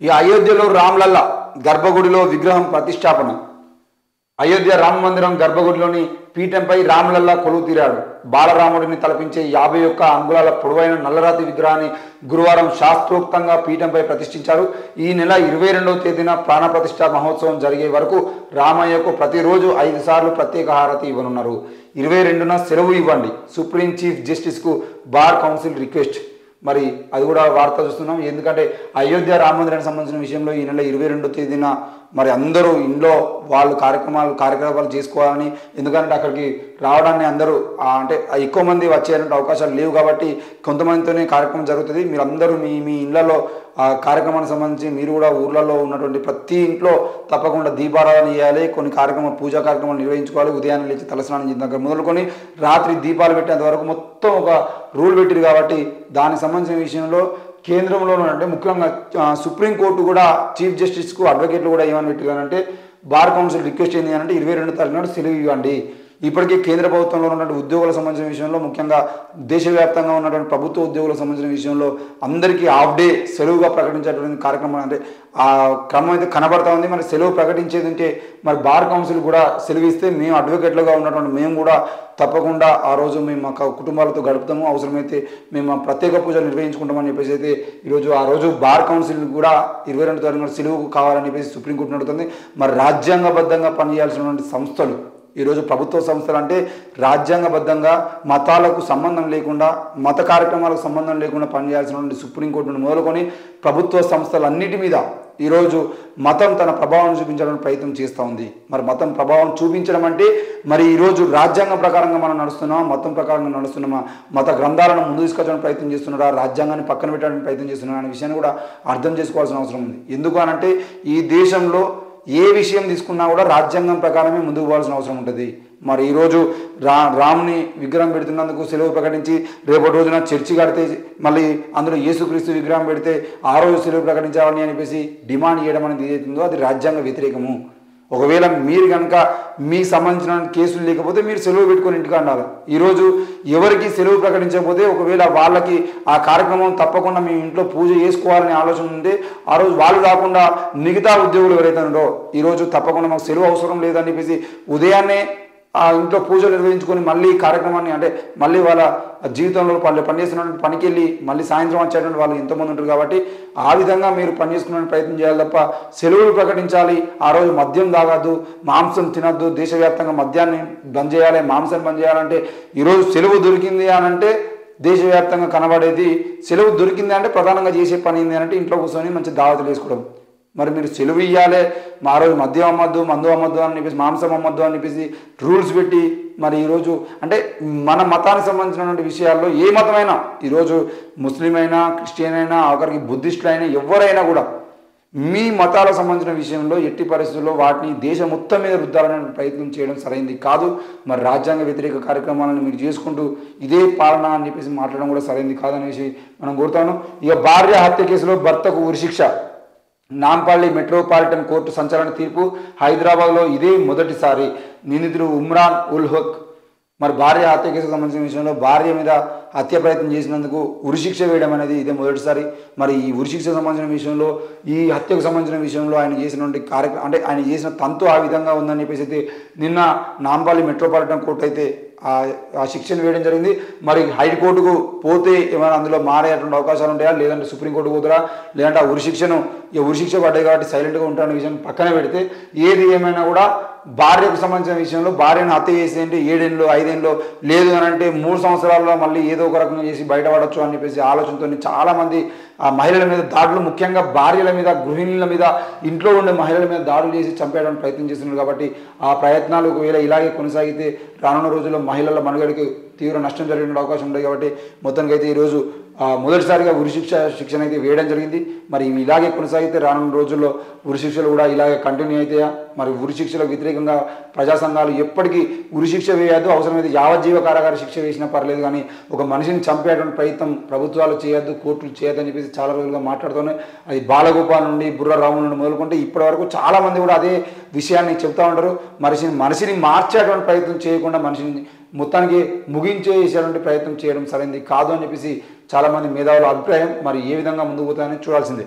ఈ అయోధ్యలో రామ్లల్లా గర్భగుడిలో విగ్రహం ప్రతిష్టాపన. అయోధ్య రామ మందిరం గర్భగుడిలోని పీఠంపై రామ్లల్లా కొలువు తీరాడు. బాలరాముడిని తలపించే 51 అంగుళాల పొడవైన నల్లరాతి విగ్రహాన్ని గురువారం శాస్త్రోక్తంగా పీఠంపై ప్రతిష్ఠించారు. ఈ నెల 22వ తేదీన ప్రాణ ప్రతిష్ఠా మహోత్సవం జరిగే వరకు రామయ్యకు ప్రతిరోజు 5 సార్లు ప్రత్యేక హారతి ఇవ్వనున్నారు. 22న సెలవు ఇవ్వండి, సుప్రీం చీఫ్ జస్టిస్కు బార్ కౌన్సిల్ రిక్వెస్ట్. మరి అది కూడా వార్త చూస్తున్నాం. ఎందుకంటే అయోధ్య రామ మందిరానికి సంబంధించిన విషయంలో ఈ నెల 22వ తేదీన మరి అందరూ ఇంట్లో వాళ్ళు కార్యకలాపాలు చేసుకోవాలని, ఎందుకంటే అక్కడికి రావడాన్ని అందరూ అంటే ఎక్కువ మంది వచ్చేటువంటి అవకాశాలు లేవు కాబట్టి కొంతమందితోనే కార్యక్రమం జరుగుతుంది. మీరు అందరూ మీ ఇళ్లలో ఆ కార్యక్రమానికి సంబంధించి మీరు కూడా ఊర్లలో ఉన్నటువంటి ప్రతి ఇంట్లో తప్పకుండా దీపారాధన చేయాలి. కొన్ని పూజా కార్యక్రమాలు నిర్వహించుకోవాలి. ఉదయాన్నే లేచి తలస్నానం చేసిన దగ్గర మొదలుకొని రాత్రి దీపాలు పెట్టేంత వరకు మొత్తం ఒక రూల్ పెట్టిరు కాబట్టి దానికి సంబంధించిన విషయంలో కేంద్రంలోనూ అంటే ముఖ్యంగా సుప్రీంకోర్టు కూడా చీఫ్ జస్టిస్కు అడ్వకేట్లు కూడా ఏమని పెట్టారంటే బార్ కౌన్సిల్ రిక్వెస్ట్ ఏంటి అంటే 22వ తారీఖు నాడు సెలవు ఇవ్వండి. ఇప్పటికే కేంద్ర ప్రభుత్వంలో ఉన్నటువంటి ఉద్యోగులకు సంబంధించిన విషయంలో ముఖ్యంగా దేశవ్యాప్తంగా ఉన్నటువంటి ప్రభుత్వ ఉద్యోగులకు సంబంధించిన విషయంలో అందరికీ హాఫ్ డే సెలవుగా ప్రకటించేటువంటి కార్యక్రమం అంటే ఆ క్రమం అయితే కనబడతా ఉంది. మరి సెలవు ప్రకటించేది ఉంటే మరి బార్ కౌన్సిల్ కూడా సెలవు ఇస్తే మేము అడ్వకేట్లుగా ఉన్నటువంటి మేము కూడా తప్పకుండా ఆ రోజు మేము మా కుటుంబాలతో గడుపుతాము, అవసరమైతే మేము ప్రత్యేక పూజలు నిర్వహించుకుంటామని చెప్పేసి అయితే ఈరోజు ఆ రోజు బార్ కౌన్సిల్ కూడా 22వ తారీఖు సెలవు కావాలని చెప్పేసి సుప్రీంకోర్టు నడుతుంది. మరి రాజ్యాంగబద్ధంగా పనిచేయాల్సినటువంటి సంస్థలు ఈరోజు ప్రభుత్వ సంస్థలు అంటే రాజ్యాంగబద్ధంగా మతాలకు సంబంధం లేకుండా మత కార్యక్రమాలకు సంబంధం లేకుండా పనిచేయాల్సినటువంటి సుప్రీంకోర్టును మొదలుకొని ప్రభుత్వ సంస్థలన్నిటి మీద ఈరోజు మతం తన ప్రభావం చూపించడానికి ప్రయత్నం చేస్తూ ఉంది. మరి మతం ప్రభావం చూపించడం అంటే మరి ఈరోజు రాజ్యాంగం ప్రకారంగా మనం నడుస్తున్నామా, మతం ప్రకారంగా నడుస్తున్నామా, మత గ్రంథాలను ముందు తీసుకొచ్చడానికి ప్రయత్నం చేస్తున్నారా, రాజ్యాంగాన్ని పక్కన పెట్టడానికి ప్రయత్నం చేస్తున్నారా అనే విషయాన్ని కూడా అర్థం చేసుకోవాల్సిన అవసరం ఉంది. ఎందుకు అనంటే ఈ దేశంలో ఏ విషయం తీసుకున్నా కూడా రాజ్యాంగం ప్రకారమే ముందుకు పోవాల్సిన అవసరం ఉంటుంది. మరి ఈరోజు రాముని విగ్రహం పెడుతున్నందుకు సెలవు ప్రకటించి రేపటి రోజున చర్చి కడితే మళ్ళీ అందులో యేసుక్రీస్తు విగ్రహం పెడితే ఆ రోజు సెలవు ప్రకటించాలని చెప్పేసి డిమాండ్ చేయడం అనేది ఏదైతుందో అది రాజ్యాంగ వ్యతిరేకము. ఒకవేళ మీరు కనుక మీకు సంబంధించిన కేసులు లేకపోతే మీరు సెలవు పెట్టుకొని ఇంటికి ఉండాలి. ఈరోజు ఎవరికి సెలవు ప్రకటించకపోతే ఒకవేళ వాళ్ళకి ఆ కార్యక్రమం తప్పకుండా మీ ఇంట్లో పూజ చేసుకోవాలనే ఆలోచన ఉంటే ఆ రోజు వాళ్ళు కాకుండా మిగతా ఉద్యోగులు ఎవరైతే ఉన్నారో ఈరోజు తప్పకుండా మాకు సెలవు అవసరం లేదని చెప్పేసి ఉదయాన్నే ఆ ఇంట్లో పూజలు నిర్వహించుకొని మళ్ళీ కార్యక్రమాన్ని అంటే మళ్ళీ వాళ్ళ జీవితంలో వాళ్ళు పనిచేస్తున్న పనికి వెళ్ళి మళ్ళీ సాయంత్రం వచ్చేటువంటి వాళ్ళు ఎంతోమంది ఉంటారు కాబట్టి ఆ విధంగా మీరు పనిచేసుకునే ప్రయత్నం చేయాలి తప్ప సెలవులు ప్రకటించాలి. ఆ రోజు మద్యం తాగద్దు, మాంసం తినద్దు, దేశవ్యాప్తంగా మద్యాన్ని బంద్ చేయాలి, మాంసాన్ని బంద్ చేయాలంటే ఈరోజు సెలవు దొరికింది అని అంటే దేశవ్యాప్తంగా కనబడేది సెలవు దొరికింది అంటే ప్రధానంగా చేసే పని ఏంటి అంటే ఇంట్లో కూర్చొని మంచి దావతులు వేసుకోవడం. మరి మీరు సెలవు ఇవ్వాలి, ఆ రోజు మద్యం అమ్మద్దు, మందు అమ్మద్దు అని చెప్పేసి మాంసం అమ్మద్దు అని చెప్పేసి రూల్స్ పెట్టి మరి ఈరోజు అంటే మన మతానికి సంబంధించినటువంటి విషయాల్లో ఏ మతమైనా ఈరోజు ముస్లిం అయినా క్రిస్టియన్ అయినా ఆఖరికి బుద్ధిస్టులైనా ఎవరైనా కూడా మీ మతాలకు సంబంధించిన విషయంలో ఎట్టి పరిస్థితుల్లో వాటిని దేశం మొత్తం మీద రుద్దాలనే ప్రయత్నం చేయడం సరైనది కాదు. మరి రాజ్యాంగ వ్యతిరేక కార్యక్రమాలను మీరు చేసుకుంటూ ఇదే పాలన అని చెప్పేసి మాట్లాడడం కూడా సరైనది కాదనేసి మనం కోరుతాను. ఇక భార్య హత్య కేసులో భర్తకు ఉరిశిక్ష. నాంపల్లి మెట్రోపాలిటన్ కోర్టు సంచలన తీర్పు. హైదరాబాద్లో ఇదే మొదటిసారి నిందితుడు ఉమ్రాన్ ఉల్ హక్ మరి భార్య హత్య కేసుకు సంబంధించిన విషయంలో భార్య మీద హత్య ప్రయత్నం చేసినందుకు ఉరిశిక్ష వేయడం అనేది ఇదే మొదటిసారి. మరి ఈ ఉరిశిక్షకు సంబంధించిన విషయంలో ఈ హత్యకు సంబంధించిన విషయంలో ఆయన చేసినటువంటి కార్యక్రమం అంటే ఆయన చేసిన తంతు ఆ విధంగా ఉందని చెప్పేసి అయితే నిన్న నాంపల్లి మెట్రోపాలిటన్ కోర్టు అయితే ఆ శిక్షను వేయడం జరిగింది. మరి హైకోర్టుకు పోతే ఏమైనా అందులో మారేటువంటి అవకాశాలు ఉంటాయా, లేదంటే సుప్రీంకోర్టుకు పోతారా, లేదంటే ఆ ఉరిశిక్ష పడ్డాయి కాబట్టి సైలెంట్గా ఉంటారనే విషయం పక్కన పెడితే ఏది ఏమైనా కూడా భార్యకు సంబంధించిన విషయంలో భార్యను హత్య చేసి అంటే 7 ఏళ్ళు 5 ఏళ్ళు లేదు అని అంటే 3 సంవత్సరాల్లో మళ్ళీ ఏదో ఒక రకంగా చేసి బయటపడచ్చు అని చెప్పేసి ఆలోచనతో చాలామంది ఆ మహిళల మీద దాడులు, ముఖ్యంగా భార్యల మీద, గృహిణుల మీద, ఇంట్లో ఉండే మహిళల మీద దాడులు చేసి చంపేయడానికి ప్రయత్నం చేస్తున్నారు. కాబట్టి ఆ ప్రయత్నాలు ఒకవేళ ఇలాగే కొనసాగితే రానున్న రోజుల్లో మహిళల మనుగడకి తీవ్ర నష్టం జరిగే అవకాశం ఉంది. కాబట్టి మొత్తానికి అయితే ఈరోజు మొదటిసారిగా శిక్షణ అయితే వేయడం జరిగింది. మరి ఇలాగే కొనసాగితే రానున్న రోజుల్లో ఉరిశిక్షలు కూడా ఇలాగే కంటిన్యూ అవుతాయా? మరి ఉరిశిక్షలకు వ్యతిరేకంగా ప్రజా సంఘాలు ఎప్పటికీ ఉరిశిక్ష వేయద్దు, అవసరమైతే యావజ్జీవ కారాగార శిక్ష వేసినా పర్లేదు, కానీ ఒక మనిషిని చంపేటువంటి ప్రయత్నం ప్రభుత్వాలు చేయొద్దు, కోర్టులు చేయొద్దని చెప్పేసి చాలా రోజులుగా మాట్లాడుతున్నాయి. అది బాలగోపాల్ నుండి బుర్ర రాము నుండి మొదలుకుంటే ఇప్పటి వరకు చాలామంది కూడా అదే విషయాన్ని చెప్తా ఉంటారు. మనిషిని మార్చేటువంటి ప్రయత్నం చేయకుండా మనిషిని మొత్తానికి ముగించేసేటువంటి ప్రయత్నం చేయడం సరైనది కాదు అని చెప్పేసి చాలామంది మేధావుల అభిప్రాయం. మరి ఏ విధంగా ముందుకు పోతాయని చూడాల్సిందే.